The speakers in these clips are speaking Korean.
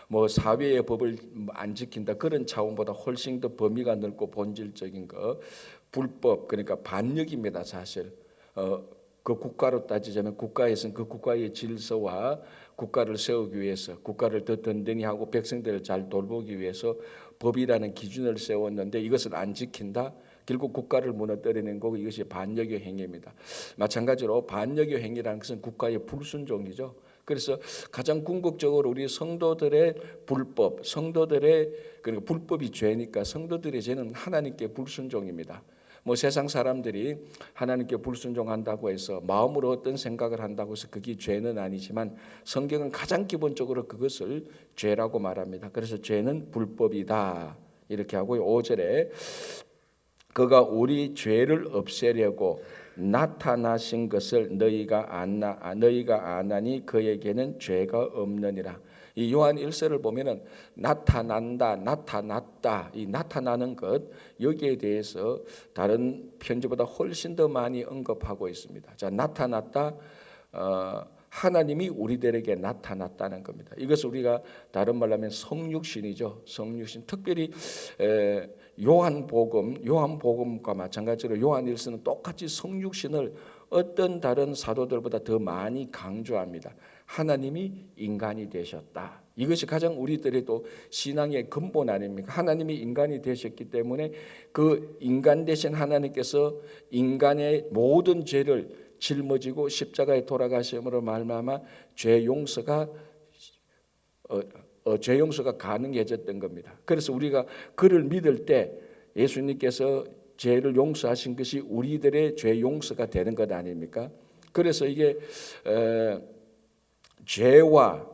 뭐 사회의 법을 안 지킨다 그런 차원보다 훨씬 더 범위가 넓고 본질적인 거 불법, 그러니까 반역입니다. 사실 그 국가로 따지자면 국가에서는 그 국가의 질서와 국가를 세우기 위해서, 국가를 더 든든히 하고 백성들을 잘 돌보기 위해서 법이라는 기준을 세웠는데 이것을 안 지킨다? 결국 국가를 무너뜨리는 거고, 이것이 반역의 행위입니다. 마찬가지로 반역의 행위라는 것은 국가의 불순종이죠. 그래서 가장 궁극적으로 우리 성도들의 불법, 성도들의 그러니까 불법이 죄니까 성도들의 죄는 하나님께 불순종입니다. 뭐 세상 사람들이 하나님께 불순종한다고 해서 마음으로 어떤 생각을 한다고 해서 그게 죄는 아니지만 성경은 가장 기본적으로 그것을 죄라고 말합니다. 그래서 죄는 불법이다 이렇게 하고요. 5절에 그가 우리 죄를 없애려고 나타나신 것을 너희가 아나니 그에게는 죄가 없느니라. 이 요한 1서를 보면은 나타난다, 나타났다, 이 나타나는 것 여기에 대해서 다른 편지보다 훨씬 더 많이 언급하고 있습니다. 자, 나타났다. 하나님이 우리들에게 나타났다는 겁니다. 이것을 우리가 다른 말로 하면 성육신이죠. 성육신. 특별히 요한복음과 마찬가지로 요한일서는 똑같이 성육신을 어떤 다른 사도들보다 더 많이 강조합니다. 하나님이 인간이 되셨다. 이것이 가장 우리들의 또 신앙의 근본 아닙니까? 하나님이 인간이 되셨기 때문에 그 인간 되신 하나님께서 인간의 모든 죄를 짊어지고 십자가에 돌아가심으로 말미암아 죄 용서가 가능해졌던 겁니다. 그래서 우리가 그를 믿을 때 예수님께서 죄를 용서하신 것이 우리들의 죄 용서가 되는 것 아닙니까? 그래서 이게 죄와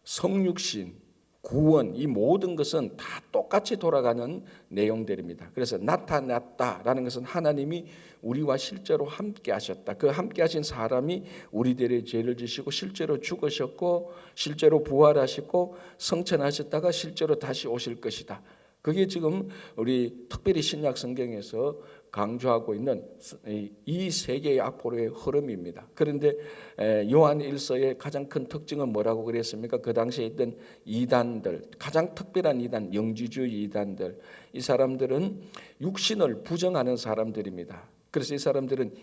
성육신, 구원, 이 모든 것은 다 똑같이 돌아가는 내용들입니다. 그래서 나타났다라는 것은 하나님이 우리와 실제로 함께 하셨다. 그 함께 하신 사람이 우리들의 죄를 지시고 실제로 죽으셨고 실제로 부활하시고 성천하셨다가 실제로 다시 오실 것이다. 그게 지금 우리 특별히 신약 성경에서 강조하고 있는 이 세계의 앞으로의 흐름입니다. 그런데 요한 1서의 가장 큰 특징은 뭐라고 그랬습니까? 그 당시에 있던 이단들, 가장 특별한 이단, 영지주의 이단들, 이 사람들은 육신을 부정하는 사람들입니다. 그래서 이 사람들은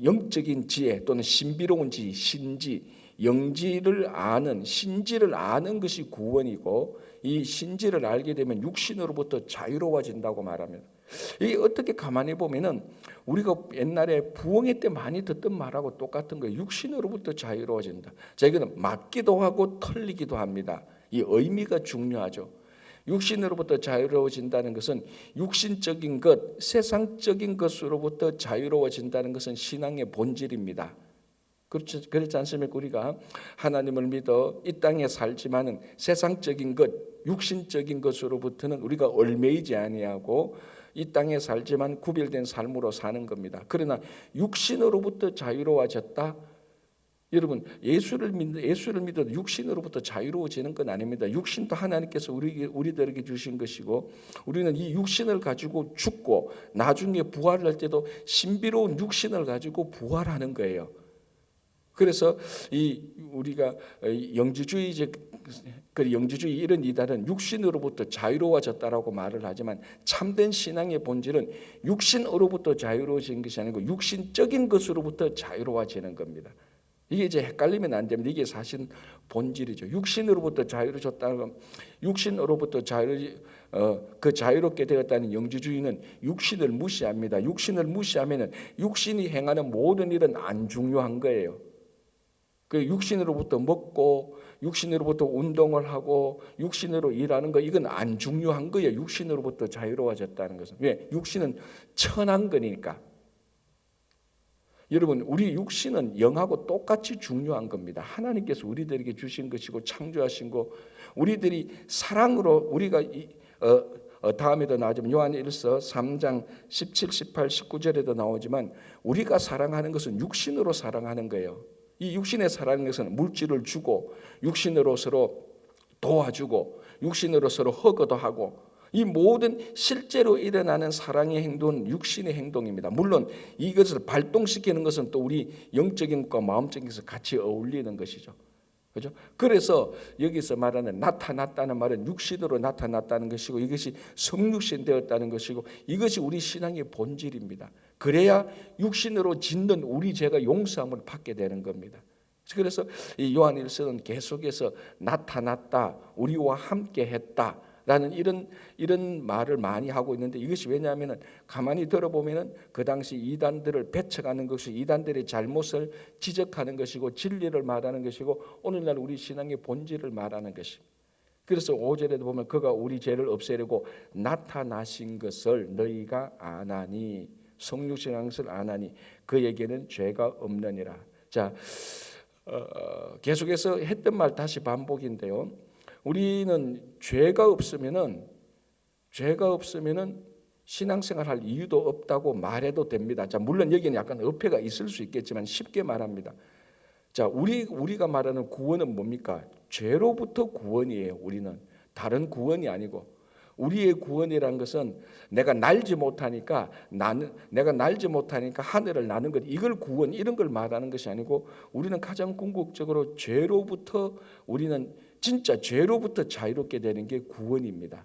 영적인 지혜 또는 신비로운 지혜, 신지, 영지를 아는, 신지를 아는 것이 구원이고 이 신지를 알게 되면 육신으로부터 자유로워진다고 말합니다. 이 어떻게 가만히 보면은 우리가 옛날에 부흥회 때 많이 듣던 말하고 똑같은 거예요. 육신으로부터 자유로워진다. 자, 이거는 맞기도 하고 틀리기도 합니다. 이 의미가 중요하죠. 육신으로부터 자유로워진다는 것은 육신적인 것, 세상적인 것으로부터 자유로워진다는 것은 신앙의 본질입니다. 그렇지 않습니까? 우리가 하나님을 믿어 이 땅에 살지만은 세상적인 것, 육신적인 것으로부터는 우리가 얽매이지 아니하고 이 땅에 살지만 구별된 삶으로 사는 겁니다. 그러나 육신으로부터 자유로워졌다. 여러분, 예수를 믿어 육신으로부터 자유로워지는 건 아닙니다. 육신도 하나님께서 우리들에게 주신 것이고 우리는 이 육신을 가지고 죽고 나중에 부활할 때도 신비로운 육신을 가지고 부활하는 거예요. 그래서 우리가 영지주의 이런 이단은 육신으로부터 자유로워졌다라고 말을 하지만 참된 신앙의 본질은 육신으로부터 자유로워진 것이 아니고 육신적인 것으로부터 자유로워지는 겁니다. 이게 이제 헷갈리면 안 됩니다. 이게 사실 본질이죠. 육신으로부터 자유로워졌다는 건 육신으로부터 자유롭게 되었다는 영지주의는 육신을 무시합니다. 육신을 무시하면은 육신이 행하는 모든 일은 안 중요한 거예요. 그 육신으로부터 먹고 육신으로부터 운동을 하고 육신으로 일하는 거 이건 안 중요한 거예요. 육신으로부터 자유로워졌다는 것은. 왜? 육신은 천한 거니까. 여러분, 우리 육신은 영하고 똑같이 중요한 겁니다. 하나님께서 우리들에게 주신 것이고 창조하신 거, 우리들이 사랑으로 우리가 다음에도 나오지만 요한 1서 3장 17, 18, 19절에도 나오지만 우리가 사랑하는 것은 육신으로 사랑하는 거예요. 이 육신의 사랑하는 것은 물질을 주고 육신으로 서로 도와주고 육신으로 서로 허거도 하고 이 모든 실제로 일어나는 사랑의 행동은 육신의 행동입니다. 물론 이것을 발동시키는 것은 또 우리 영적인 것과 마음적인 것을 같이 어울리는 것이죠. 그죠? 그래서 여기서 말하는 나타났다는 말은 육신으로 나타났다는 것이고, 이것이 성육신 되었다는 것이고, 이것이 우리 신앙의 본질입니다. 그래야 육신으로 짓는 우리 죄가 용서함을 받게 되는 겁니다. 그래서 이 요한일서는 계속해서 나타났다, 우리와 함께 했다 라는 이런 말을 많이 하고 있는데, 이것이 왜냐하면 가만히 들어보면 그 당시 이단들을 배척하는 것이 이단들의 잘못을 지적하는 것이고, 진리를 말하는 것이고, 오늘날 우리 신앙의 본질을 말하는 것입니다. 그래서 5절에도 보면 그가 우리 죄를 없애려고 나타나신 것을 너희가 아나니, 성육신한 것을 아나니 그에게는 죄가 없느니라. 자, 계속해서 했던 말 다시 반복인데요, 우리는 죄가 없으면은 신앙생활 할 이유도 없다고 말해도 됩니다. 자, 물론 여기는 약간 어폐가 있을 수 있겠지만 쉽게 말합니다. 자, 우리가 말하는 구원은 뭡니까? 죄로부터 구원이에요. 우리는 다른 구원이 아니고, 우리의 구원이란 것은 내가 날지 못하니까 하늘을 나는 것, 이걸 구원, 이런 걸 말하는 것이 아니고, 우리는 가장 궁극적으로 우리는 진짜 죄로부터 자유롭게 되는 게 구원입니다.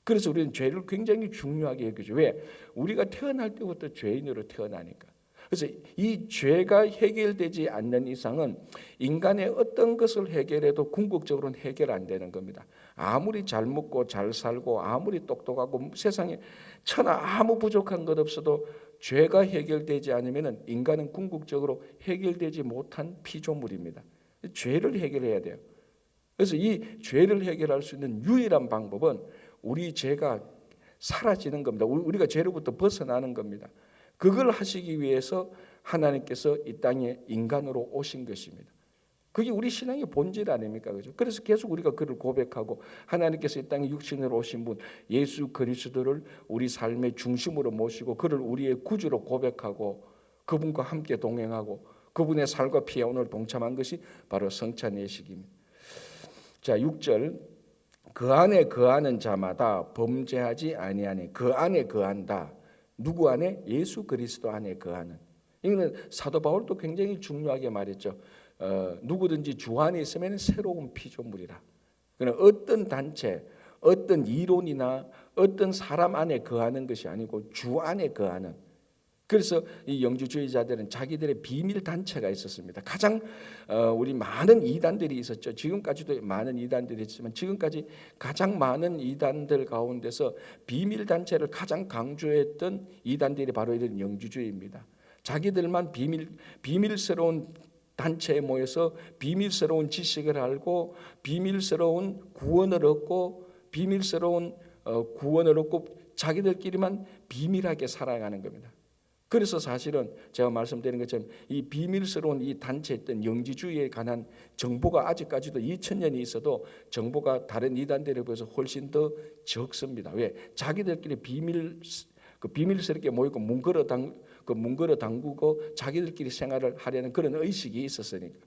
그래서 우리는 죄를 굉장히 중요하게 여기죠. 왜? 우리가 태어날 때부터 죄인으로 태어나니까. 그래서 이 죄가 해결되지 않는 이상은 인간의 어떤 것을 해결해도 궁극적으로는 해결 안 되는 겁니다. 아무리 잘 먹고 잘 살고 아무리 똑똑하고 세상에 천하 아무 부족한 것 없어도 죄가 해결되지 않으면 인간은 궁극적으로 해결되지 못한 피조물입니다. 죄를 해결해야 돼요. 그래서 이 죄를 해결할 수 있는 유일한 방법은 우리 죄가 사라지는 겁니다. 우리가 죄로부터 벗어나는 겁니다. 그걸 하시기 위해서 하나님께서 이 땅에 인간으로 오신 것입니다. 그게 우리 신앙의 본질 아닙니까? 그죠? 그래서 계속 우리가 그를 고백하고, 하나님께서 이 땅에 육신으로 오신 분 예수 그리스도를 우리 삶의 중심으로 모시고 그를 우리의 구주로 고백하고 그분과 함께 동행하고 그분의 살과 피에 오늘 동참한 것이 바로 성찬 예식입니다. 자, 6절, 그 안에 거하는 자마다 범죄하지 아니하니. 그 안에 거한다. 누구 안에? 예수 그리스도 안에 거하는. 이거는 사도 바울도 굉장히 중요하게 말했죠. 누구든지 주 안에 있으면 새로운 피조물이라. 그러나 어떤 단체, 어떤 이론이나 어떤 사람 안에 거하는 것이 아니고 주 안에 거하는. 그래서 이 영주주의자들은 자기들의 비밀 단체가 있었습니다. 가장 우리 많은 이단들이 있었죠. 지금까지도 많은 이단들이 있지만 지금까지 가장 많은 이단들 가운데서 비밀 단체를 가장 강조했던 이단들이 바로 이런 영주주의입니다. 자기들만 비밀스러운 단체에 모여서 비밀스러운 지식을 알고 비밀스러운 구원을 얻고 자기들끼리만 비밀하게 살아가는 겁니다. 그래서 사실은 제가 말씀드린 것처럼 이 비밀스러운 이 단체였던 영지주의에 관한 정보가 아직까지도 2000년이 있어도 정보가 다른 이단들에 비해서 훨씬 더 적습니다. 왜? 자기들끼리 비밀스럽게 모이고 문 걸어 담그고 자기들끼리 생활을 하려는 그런 의식이 있었으니까.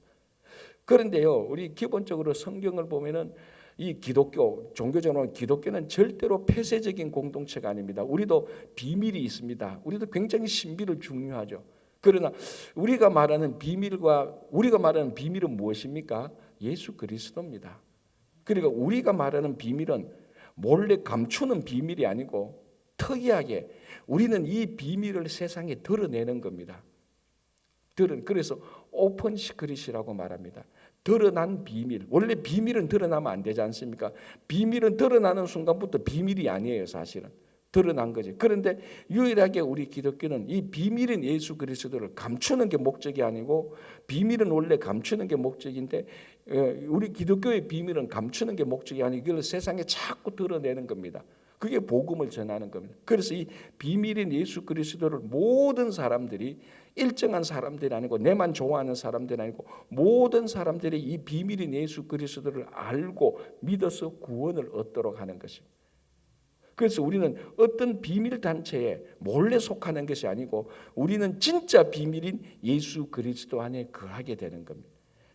그런데요, 우리 기본적으로 성경을 보면은 이 기독교, 종교적으로 기독교는 절대로 폐쇄적인 공동체가 아닙니다. 우리도 비밀이 있습니다. 우리도 굉장히 신비를 중요하죠. 그러나 우리가 말하는 비밀은 무엇입니까? 예수 그리스도입니다. 그러니까 우리가 말하는 비밀은 몰래 감추는 비밀이 아니고 특이하게 우리는 이 비밀을 세상에 드러내는 겁니다. 그래서 오픈 시크릿이라고 말합니다. 드러난 비밀. 원래 비밀은 드러나면 안 되지 않습니까? 비밀은 드러나는 순간부터 비밀이 아니에요, 사실은. 드러난 거지. 그런데 유일하게 우리 기독교는 이 비밀인 예수 그리스도를 감추는 게 목적이 아니고, 비밀은 원래 감추는 게 목적인데 우리 기독교의 비밀은 감추는 게 목적이 아니고 이걸 세상에 자꾸 드러내는 겁니다. 그게 복음을 전하는 겁니다. 그래서 이 비밀인 예수 그리스도를 모든 사람들이, 일정한 사람들이 아니고 내만 좋아하는 사람들이 아니고 모든 사람들이 이 비밀인 예수 그리스도를 알고 믿어서 구원을 얻도록 하는 것입니다. 그래서 우리는 어떤 비밀 단체에 몰래 속하는 것이 아니고 우리는 진짜 비밀인 예수 그리스도 안에 거하게 되는 겁니다.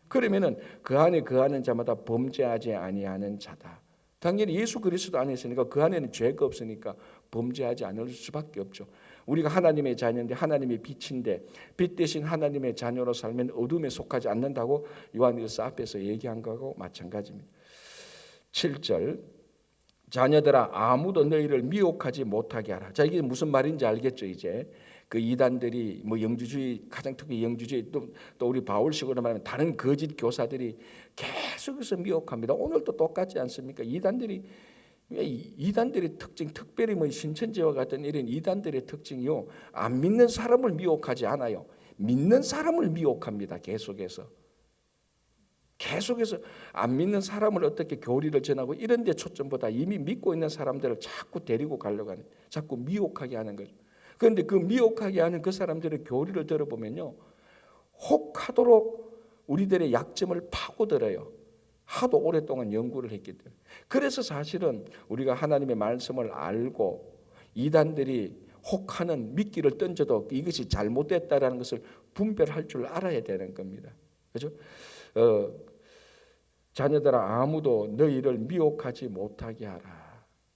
그러면은 그 안에 거하는 자마다 범죄하지 아니하는 자다. 당연히 예수 그리스도 안에 있으니까 그 안에는 죄가 없으니까 범죄하지 않을 수밖에 없죠. 우리가 하나님의 자녀인데 하나님의 빛인데 빛 대신 하나님의 자녀로 살면 어둠에 속하지 않는다고 요한일서 앞에서 얘기한 거하고 마찬가지입니다. 7절 자녀들아 아무도 너희를 미혹하지 못하게 하라. 자, 이게 무슨 말인지 알겠죠? 이제 그 이단들이 뭐 영주주의, 가장 특히 영주주의, 또 우리 바울식으로 말하면 다른 거짓 교사들이 계속해서 미혹합니다. 오늘도 똑같지 않습니까? 이단들의 특징, 특별히 뭐 신천지와 같은 이런 이단들의 특징이요, 안 믿는 사람을 미혹하지 않아요. 믿는 사람을 미혹합니다. 계속해서 안 믿는 사람을 어떻게 교리를 전하고 이런 데 초점보다 이미 믿고 있는 사람들을 자꾸 데리고 가려고 하는, 자꾸 미혹하게 하는 거죠. 그런데 그 미혹하게 하는 그 사람들의 교리를 들어보면요, 혹하도록 우리들의 약점을 파고들어요. 하도 오랫동안 연구를 했기 때문에. 그래서 사실은 우리가 하나님의 말씀을 알고 이단들이 혹하는 미끼를 던져도 이것이 잘못됐다라는 것을 분별할 줄 알아야 되는 겁니다. 그렇죠? 자녀들아 아무도 너희를 미혹하지 못하게 하라.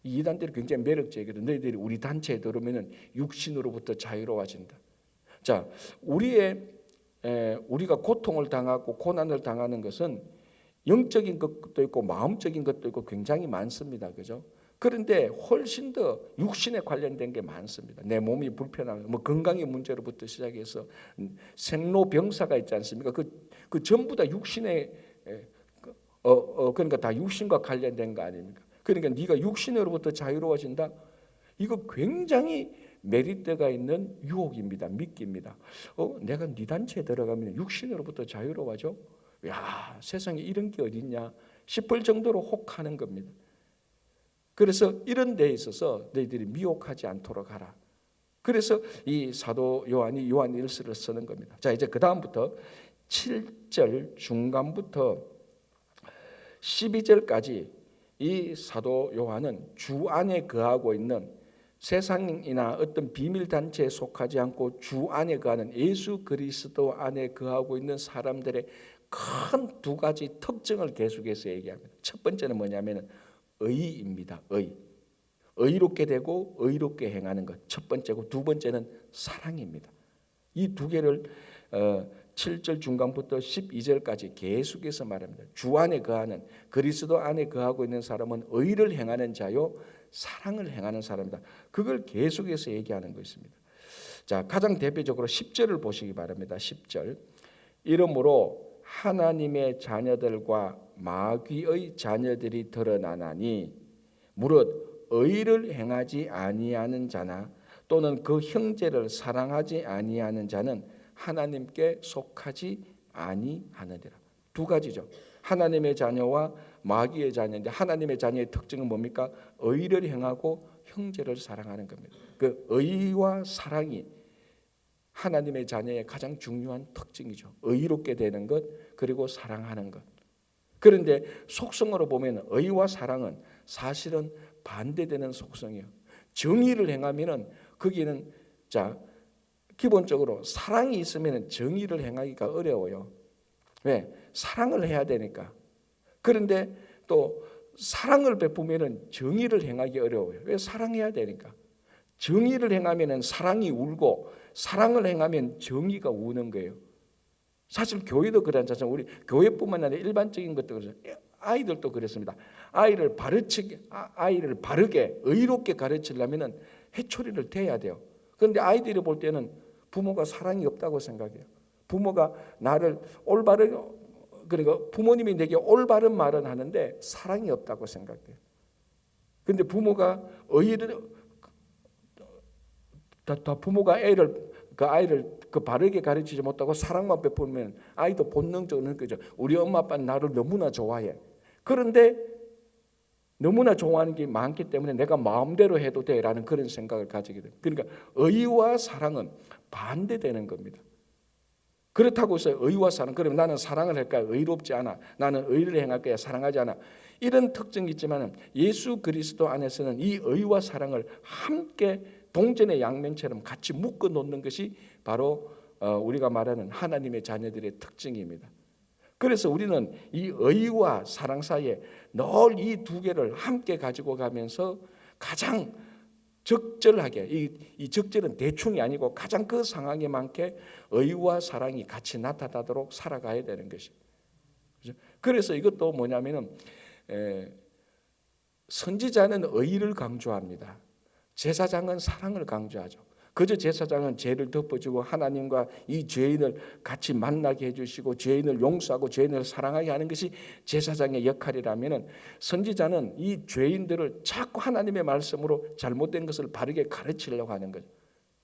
이 이단들이 굉장히 매력적이거든. 너희들이 우리 단체에 들어오면 육신으로부터 자유로워진다. 자, 우리가 고통을 당하고 고난을 당하는 것은 영적인 것도 있고 마음적인 것도 있고 굉장히 많습니다. 그죠? 그런데 훨씬 더 육신에 관련된 게 많습니다. 내 몸이 불편한, 뭐 건강의 문제로부터 시작해서 생로병사가 있지 않습니까? 그 전부 다 육신에 그러니까 다 육신과 관련된 거 아닙니까? 그러니까 네가 육신으로부터 자유로워진다. 이거 굉장히 메리트가 있는 유혹입니다. 미끼입니다. 내가 네 단체에 들어가면 육신으로부터 자유로워져? 야, 세상에 이런 게 어딨냐 싶을 정도로 혹하는 겁니다. 그래서 이런 데에 있어서 너희들이 미혹하지 않도록 하라. 그래서 이 사도 요한이 요한일서를 쓰는 겁니다. 자, 이제 그 다음부터 7절 중간부터 12절까지 이 사도 요한은 주 안에 거하고 있는 세상이나 어떤 비밀단체에 속하지 않고 주 안에 거하는 예수 그리스도 안에 거하고 있는 사람들의 큰 두 가지 특징을 계속해서 얘기합니다. 첫 번째는 뭐냐면 의입니다. 의롭게 되고 의롭게 행하는 것 첫 번째고, 두 번째는 사랑입니다. 이 두 개를 7절 중간부터 12절까지 계속해서 말합니다. 주 안에 거하는, 그리스도 안에 거하고 있는 사람은 의를 행하는 자요 사랑을 행하는 사람이다. 그걸 계속해서 얘기하는 것입니다. 자, 가장 대표적으로 10절을 보시기 바랍니다. 10절 이러므로 하나님의 자녀들과 마귀의 자녀들이 드러나나니 무릇 의를 행하지 아니하는 자나 또는 그 형제를 사랑하지 아니하는 자는 하나님께 속하지 아니하느니라. 두 가지죠. 하나님의 자녀와 마귀의 자녀인데 하나님의 자녀의 특징은 뭡니까? 의를 행하고 형제를 사랑하는 겁니다. 그 의와 사랑이 하나님의 자녀의 가장 중요한 특징이죠. 의롭게 되는 것, 그리고 사랑하는 것. 그런데 속성으로 보면 의와 사랑은 사실은 반대되는 속성이에요. 정의를 행하면은 거기는 기본적으로 사랑이 있으면 정의를 행하기가 어려워요. 왜? 사랑을 해야 되니까. 그런데 또 사랑을 베푸면은 정의를 행하기 어려워요. 왜? 사랑해야 되니까. 정의를 행하면은 사랑이 울고 사랑을 행하면 정의가 우는 거예요. 사실 교회도 그렇잖아요. 우리 교회뿐만 아니라 일반적인 것도 그렇죠. 아이들도 그렇습니다. 아이를 바르게 의롭게 가르치려면은 해초리를 대야 돼요. 그런데 아이들이 볼 때는 부모가 사랑이 없다고 생각해요. 부모가 나를 그러니까 부모님이 내게 올바른 말은 하는데 사랑이 없다고 생각해요. 그런데 부모가 부모가 아이를 바르게 가르치지 못하고 사랑만 베풀면 아이도 본능적으로 거죠. 우리 엄마 아빠는 나를 너무나 좋아해. 그런데 너무나 좋아하는 게 많기 때문에 내가 마음대로 해도 돼라는 그런 생각을 가지게 돼요. 그러니까 의와 사랑은 반대되는 겁니다. 그렇다고 해서 의와 사랑, 그러면 나는 사랑을 할까요? 의롭지 않아. 나는 의를 행할 거야. 사랑하지 않아. 이런 특징이 있지만 예수 그리스도 안에서는 이 의와 사랑을 함께 동전의 양면처럼 같이 묶어 놓는 것이 바로 우리가 말하는 하나님의 자녀들의 특징입니다. 그래서 우리는 이 의와 사랑 사이에 늘 이 두 개를 함께 가지고 가면서 가장 적절하게, 이 적절은 대충이 아니고 가장 그 상황에 맞게 의와 사랑이 같이 나타나도록 살아가야 되는 것이. 그래서 이것도 뭐냐면은 선지자는 의를 강조합니다. 제사장은 사랑을 강조하죠. 그저 제사장은 죄를 덮어주고 하나님과 이 죄인을 같이 만나게 해주시고 죄인을 용서하고 죄인을 사랑하게 하는 것이 제사장의 역할이라면, 선지자는 이 죄인들을 자꾸 하나님의 말씀으로 잘못된 것을 바르게 가르치려고 하는 거죠.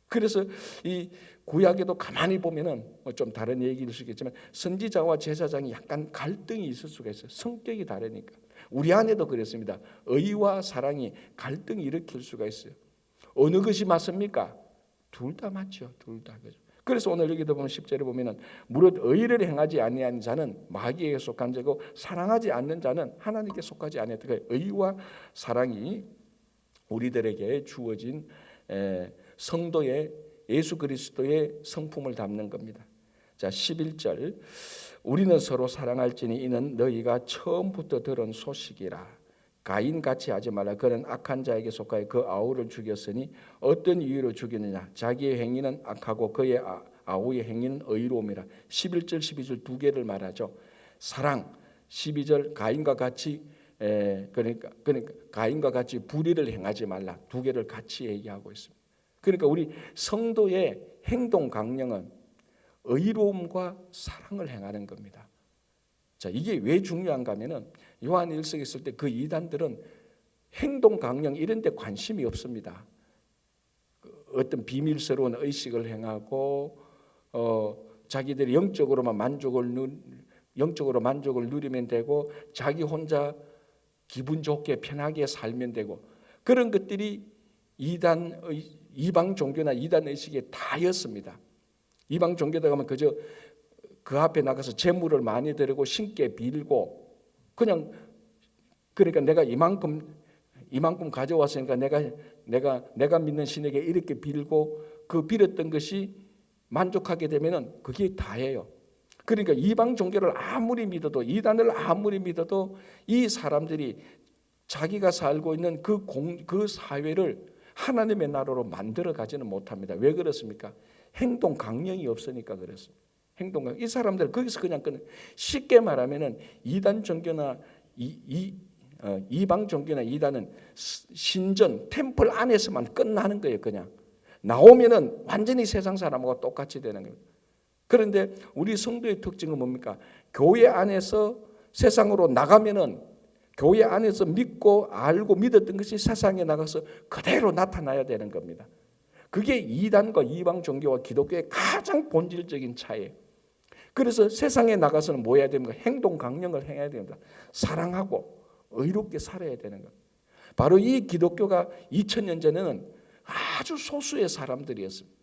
그래서 이 구약에도 가만히 보면은 좀 다른 얘기일 수 있겠지만 선지자와 제사장이 약간 갈등이 있을 수가 있어요. 성격이 다르니까. 우리 안에도 그렇습니다. 의와 사랑이 갈등을 일으킬 수가 있어요. 어느 것이 맞습니까? 둘 다 맞죠. 둘 다. 그래서 오늘 여기도 보면 10절에 보면은 무릇 의를 행하지 아니하는 자는 마귀에게 속한 자고 사랑하지 않는 자는 하나님께 속하지 아니하다. 의와 사랑이 우리들에게 주어진 성도의 예수 그리스도의 성품을 담는 겁니다. 자, 11절. 우리는 서로 사랑할지니 이는 너희가 처음부터 들은 소식이라. 가인같이 하지 말라. 그는 악한 자에게 속하여 그 아우를 죽였으니 어떤 이유로 죽였느냐. 자기의 행위는 악하고 그의 아우의 행위는 의로움이라. 11절 12절 두 개를 말하죠. 사랑 12절 가인과 같이 그러니까 가인과 같이 불의를 행하지 말라. 두 개를 같이 얘기하고 있습니다. 그러니까 우리 성도의 행동 강령은 의로움과 사랑을 행하는 겁니다. 자, 이게 왜 중요한가 하면은 요한 1서에 있을 때 그 이단들은 행동 강령 이런 데 관심이 없습니다. 어떤 비밀스러운 의식을 행하고 자기들이 영적으로 만족을 누리면 되고 자기 혼자 기분 좋게 편하게 살면 되고 그런 것들이 이방 종교나 이단 의식에 다였습니다. 이방 종교다 가면 그저 그 앞에 나가서 재물을 많이 드리고 신께 빌고 그냥 그러니까 내가 이만큼 가져왔으니까 내가 믿는 신에게 이렇게 빌고 그 빌었던 것이 만족하게 되면은 그게 다예요. 그러니까 이방 종교를 아무리 믿어도 이단을 아무리 믿어도 이 사람들이 자기가 살고 있는 그 사회를 하나님의 나라로 만들어 가지는 못합니다. 왜 그렇습니까? 행동 강령이 없으니까 그렇습니다. 행동강 이 사람들 거기서 그냥 쉽게 말하면은 이단 종교나 이방 종교나 이단은 신전 템플 안에서만 끝나는 거예요. 그냥 나오면은 완전히 세상 사람하고 똑같이 되는 거예요. 그런데 우리 성도의 특징은 뭡니까? 교회 안에서 세상으로 나가면은 교회 안에서 믿고 알고 믿었던 것이 세상에 나가서 그대로 나타나야 되는 겁니다. 그게 이단과 이방 종교와 기독교의 가장 본질적인 차이예요. 그래서 세상에 나가서는 뭐 해야 됩니까? 행동 강령을 행해야 됩니다. 사랑하고 의롭게 살아야 되는 것. 바로 이 기독교가 2000년 전에는 아주 소수의 사람들이었습니다.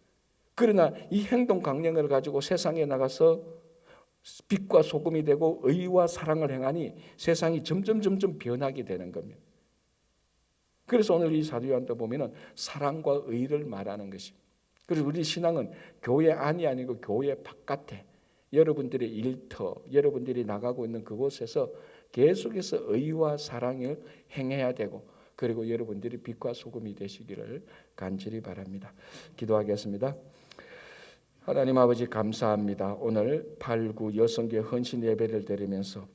그러나 이 행동 강령을 가지고 세상에 나가서 빛과 소금이 되고 의와 사랑을 행하니 세상이 점점 변하게 되는 겁니다. 그래서 오늘 이 사도 요한도 보면은 사랑과 의를 말하는 것입니다. 그래서 우리 신앙은 교회 안이 아니고 교회 바깥에 여러분들의 일터, 여러분들이 나가고 있는 그곳에서 계속해서 의와 사랑을 행해야 되고 그리고 여러분들이 빛과 소금이 되시기를 간절히 바랍니다. 기도하겠습니다. 하나님 아버지 감사합니다. 오늘 8, 9 여성교회 헌신 예배를 드리면서